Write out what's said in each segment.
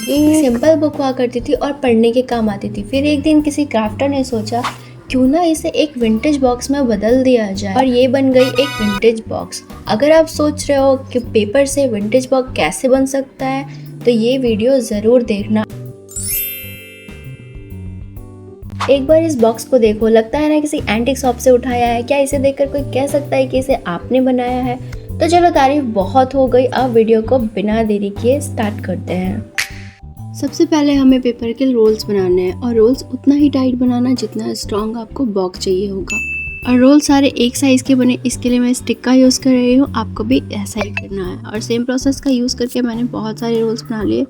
ये simple book हुआ करती थी और पढ़ने के काम आती थी। फिर एक दिन किसी क्राफ्टर ने सोचा क्यों ना इसे एक विंटेज बॉक्स में बदल दिया जाए और ये बन गई एक विंटेज बॉक्स। अगर आप सोच रहे हो कि पेपर से विंटेज बॉक्स कैसे बन सकता है तो ये वीडियो ज़रूर देखना। एक बार इस बॉक्स को देखो, लगता है ना किसी एंटिक शॉप से उठाया है। क्या इसे देखकर कोई कह सकता है कि इसे आपने बनाया है? तो चलो तारीफ बहुत हो गई, अब वीडियो को बिना देरी किए स्टार्ट करते हैं। सबसे पहले हमें पेपर के रोल्स बनाने हैं और रोल्स उतना ही टाइट बनाना जितना स्ट्रॉन्ग आपको बॉक्स चाहिए होगा। और रोल सारे एक साइज़ के बने, इसके लिए मैं स्टिक का यूज़ कर रही हूँ। आपको भी ऐसा ही करना है और सेम प्रोसेस का यूज़ करके मैंने बहुत सारे रोल्स बना लिए।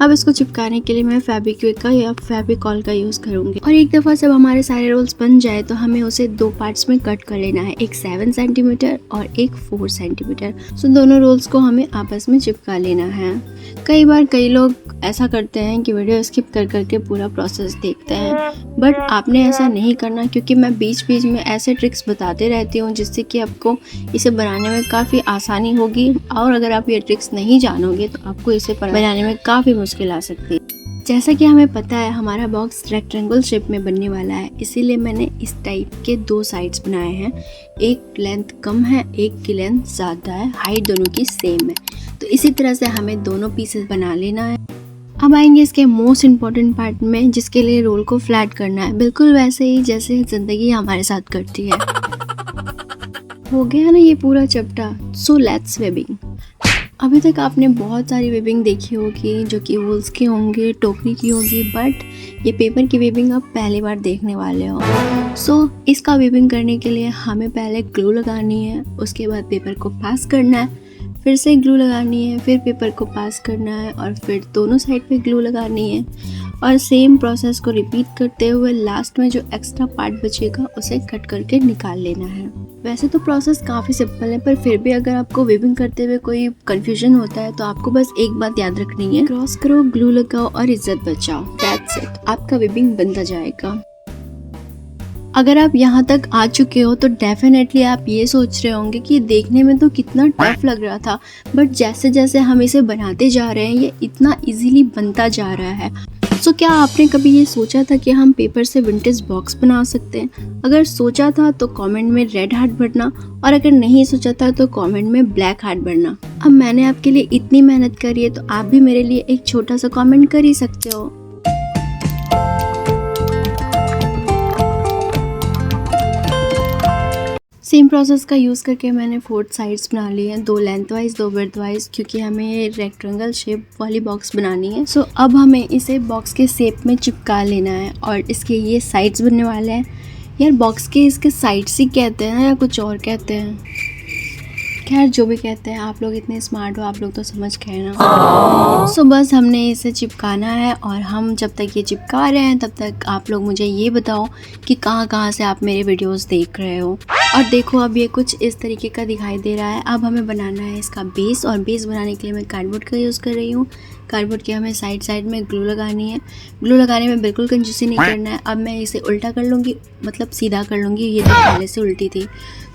अब इसको चिपकाने के लिए मैं फेविक्विक का या फेविकॉल का यूज़ करूँगी। और एक दफ़ा जब हमारे सारे रोल्स बन जाए तो हमें उसे 2 पार्ट्स में कट कर लेना है, एक 7 सेंटीमीटर और एक 4 सेंटीमीटर। सो दोनों रोल्स को हमें आपस में चिपका लेना है। कई बार कई लोग ऐसा करते हैं कि वीडियो स्किप कर करके पूरा प्रोसेस देखते हैं, बट आपने ऐसा नहीं करना, क्योंकि मैं बीच बीच में ऐसे ट्रिक्स बताते रहती हूँ जिससे कि आपको इसे बनाने में काफ़ी आसानी होगी। और अगर आप ये ट्रिक्स नहीं जानोगे तो आपको इसे बनाने में काफ़ी मुश्किल आ सकती है। जैसा कि हमें पता है हमारा बॉक्स रेक्टेंगल शेप में बनने वाला है, इसीलिए मैंने इस टाइप के 2 साइड्स बनाए हैं। एक लेंथ कम है, एक की लेंथ ज़्यादा है, हाइट दोनों की सेम है। तो इसी तरह से हमें दोनों पीसेस बना लेना है। अब आएंगे इसके मोस्ट इम्पॉर्टेंट पार्ट में, जिसके लिए रोल को फ्लैट करना है, बिल्कुल वैसे ही जैसे ज़िंदगी हमारे साथ करती है। हो गया ना ये पूरा चपटा। So let's webbing. अभी तक आपने बहुत सारी वेबिंग देखी होगी जो कि वूल्स की होंगी, टोकरी की होगी, बट ये पेपर की वेबिंग आप पहली बार देखने वाले हो। सो इसका वेबिंग करने के लिए हमें पहले ग्लू लगानी है, उसके बाद पेपर को पास करना है, फिर से ग्लू लगानी है, फिर पेपर को पास करना है और फिर दोनों साइड पे ग्लू लगानी है। और सेम प्रोसेस को रिपीट करते हुए लास्ट में जो एक्स्ट्रा पार्ट बचेगा उसे कट करके निकाल लेना है। वैसे तो प्रोसेस काफ़ी सिंपल है, पर फिर भी अगर आपको वेबिंग करते हुए कोई कंफ्यूजन होता है तो आपको बस एक बात याद रखनी है, क्रॉस करो, ग्लू लगाओ और इज्जत बचाओ। दैट्स इट, आपका वेबिंग बनता जाएगा। अगर आप यहाँ तक आ चुके हो तो डेफिनेटली आप ये सोच रहे होंगे कि देखने में तो कितना टफ लग रहा था, बट जैसे जैसे हम इसे बनाते जा रहे हैं ये इतना इजीली बनता जा रहा है। सो क्या आपने कभी ये सोचा था कि हम पेपर से विंटेज बॉक्स बना सकते हैं? अगर सोचा था तो कमेंट में रेड हार्ट भरना, और अगर नहीं सोचा था तो कमेंट में ब्लैक हार्ट भरना। अब मैंने आपके लिए इतनी मेहनत करी है तो आप भी मेरे लिए एक छोटा सा कमेंट कर ही सकते हो। सेम प्रोसेस का यूज़ करके मैंने 4 साइड्स बना ली हैं, 2 लेंथ वाइज 2 विड्थ वाइज, क्योंकि हमें रेक्टेंगल शेप वाली बॉक्स बनानी है। सो अब हमें इसे बॉक्स के शेप में चिपका लेना है और इसके ये साइड्स बनने वाले हैं। यार बॉक्स के इसके साइड्स ही कहते हैं या कुछ और कहते हैं, खैर जो भी कहते हैं, आप लोग इतने स्मार्ट हो, आप लोग तो समझ गए ना। सो बस हमने इसे चिपकाना है और हम जब तक ये चिपका रहे हैं तब तक आप लोग मुझे ये बताओ कि कहाँ कहाँ से आप मेरे वीडियोस देख रहे हो। और देखो अब ये कुछ इस तरीके का दिखाई दे रहा है। अब हमें बनाना है इसका बेस, और बेस बनाने के लिए मैं कार्डबोर्ड का यूज़ कर रही हूँ। कार्डबोर्ड के हमें साइड साइड में ग्लू लगानी है। ग्लू लगाने में बिल्कुल कंजूसी नहीं करना है। अब मैं इसे उल्टा कर लूँगी, मतलब सीधा कर लूँगी, ये तो पहले से उल्टी थी।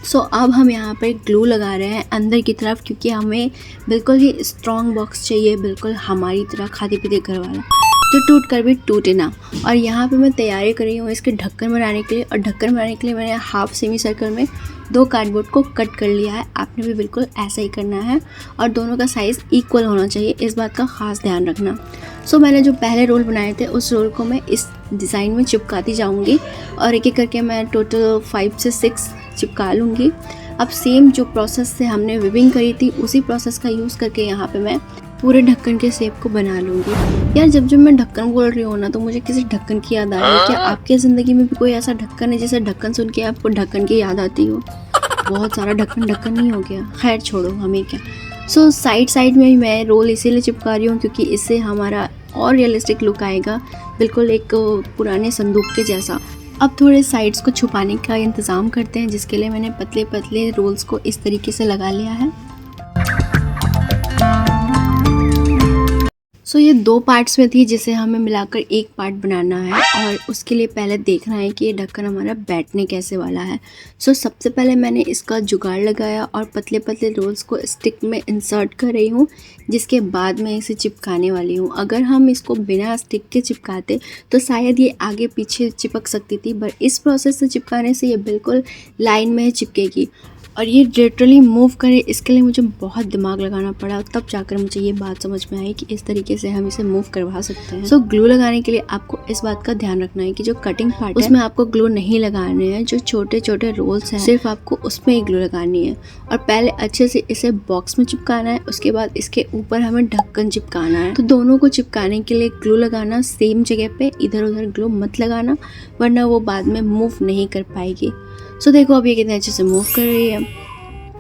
सो अब हम यहाँ पर ग्लू लगा रहे हैं अंदर की तरफ, क्योंकि हमें बिल्कुल ही स्ट्रॉन्ग बॉक्स चाहिए, बिल्कुल हमारी तरह खाते पीते घर वाला, जो टूट कर भी टूटे ना। और यहाँ पे मैं तैयारी कर रही हूँ इसके ढक्कन बनाने के लिए, और ढक्कन बनाने के लिए मैंने हाफ सेमी सर्कल में 2 कार्डबोर्ड को कट कर लिया है। आपने भी बिल्कुल ऐसा ही करना है और दोनों का साइज़ इक्वल होना चाहिए, इस बात का ख़ास ध्यान रखना। सो मैंने जो पहले रोल बनाए थे उस रोल को मैं इस डिज़ाइन में चिपकाती जाऊँगी और एक एक करके मैं टोटल 5 से 6 चिपका लूँगी। अब सेम जो प्रोसेस से हमने वेबिंग करी थी उसी प्रोसेस का यूज़ करके यहाँ पे मैं पूरे ढक्कन के शेप को बना लूँगी। यार जब मैं ढक्कन बोल रही हूँ ना तो मुझे किसी ढक्कन की याद आ रही है। क्या आपके ज़िंदगी में भी कोई ऐसा ढक्कन है जिसे ढक्कन सुन के आपको ढक्कन की याद आती हो? बहुत सारा ढक्कन नहीं हो गया, खैर छोड़ो, हमें क्या। सो साइड साइड में मैं रोल इसीलिए चिपका रही हूँ क्योंकि इससे हमारा और रियलिस्टिक लुक आएगा, बिल्कुल एक पुराने संदूक के जैसा। अब थोड़े साइड्स को छुपाने का इंतज़ाम करते हैं, जिसके लिए मैंने पतले पतले रोल्स को इस तरीके से लगा लिया है। सो ये 2 पार्ट्स में थी जिसे हमें मिलाकर एक पार्ट बनाना है और उसके लिए पहले देखना है कि ये ढक्कन हमारा बैठने कैसे वाला है। सो सबसे पहले मैंने इसका जुगाड़ लगाया और पतले-पतले रोल्स को स्टिक में इंसर्ट कर रही हूँ, जिसके बाद मैं इसे चिपकाने वाली हूँ। अगर हम इसको बिना स्टिक के चिपकाते तो शायद ये आगे पीछे चिपक सकती थी, बट इस प्रोसेस से चिपकाने से ये बिल्कुल लाइन में चिपकेगी और ये लिटरली मूव करे, इसके लिए मुझे बहुत दिमाग लगाना पड़ा, तब जाकर मुझे ये बात समझ में आई कि इस तरीके से हम इसे मूव करवा सकते हैं। सो ग्लू लगाने के लिए आपको इस बात का ध्यान रखना है कि जो कटिंग पार्ट है उसमें आपको ग्लू नहीं लगाने हैं, जो छोटे छोटे रोल्स हैं सिर्फ आपको उसमें ही ग्लू लगानी है। और पहले अच्छे से इसे बॉक्स में चिपकाना है, उसके बाद इसके ऊपर हमें ढक्कन चिपकाना है। तो दोनों को चिपकाने के लिए ग्लू लगाना सेम जगह पे, इधर उधर ग्लू मत लगाना वरना वो बाद में मूव नहीं कर पाएगी। सो देखो अब ये कितने अच्छे से मूव कर रही है।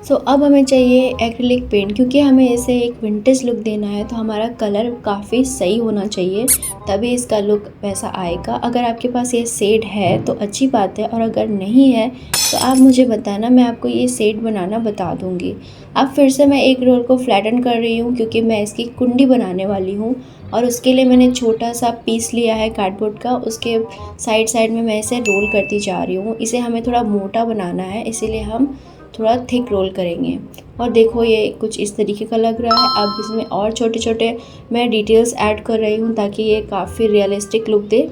सो अब हमें चाहिए एक्रिलिक पेंट, क्योंकि हमें इसे एक विंटेज लुक देना है तो हमारा कलर काफ़ी सही होना चाहिए, तभी इसका लुक वैसा आएगा। अगर आपके पास ये शेड है तो अच्छी बात है, और अगर नहीं है तो आप मुझे बताना, मैं आपको ये शेड बनाना बता दूँगी। अब फिर से मैं एक रोल को फ्लैटन कर रही हूँ क्योंकि मैं इसकी कुंडी बनाने वाली हूँ, और उसके लिए मैंने छोटा सा पीस लिया है कार्डबोर्ड का, उसके साइड साइड में मैं इसे रोल करती जा रही हूँ। इसे हमें थोड़ा मोटा बनाना है, इसीलिए हम थोड़ा थिक रोल करेंगे। और देखो ये कुछ इस तरीके का लग रहा है। अब इसमें और छोटे छोटे मैं डिटेल्स ऐड कर रही हूँ ताकि ये काफ़ी रियलिस्टिक लुक दे।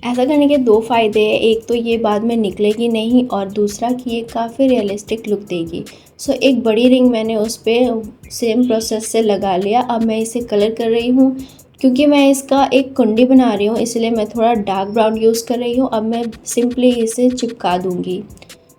ऐसा करने के 2 फ़ायदे हैं, एक तो ये बाद में निकलेगी नहीं और दूसरा कि ये काफ़ी रियलिस्टिक लुक देगी। सो एक बड़ी रिंग मैंने उस पर सेम प्रोसेस से लगा लिया। अब मैं इसे कलर कर रही हूँ, क्योंकि मैं इसका एक कुंडी बना रही हूँ इसलिए मैं थोड़ा डार्क ब्राउन यूज़ कर रही हूँ। अब मैं सिंपली इसे चिपका दूँगी।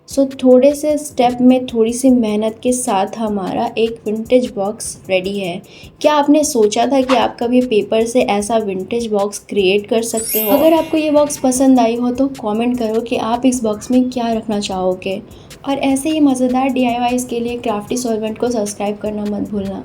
सो थोड़े से स्टेप में थोड़ी सी मेहनत के साथ हमारा एक विंटेज बॉक्स रेडी है। क्या आपने सोचा था कि आप कभी पेपर से ऐसा विंटेज बॉक्स क्रिएट कर सकते हो? अगर आपको ये बॉक्स पसंद आई हो तो कमेंट करो कि आप इस बॉक्स में क्या रखना चाहोगे। और ऐसे ही मज़ेदार DIYs के लिए क्राफ्टी सॉल्वेंट को सब्सक्राइब करना मत भूलना।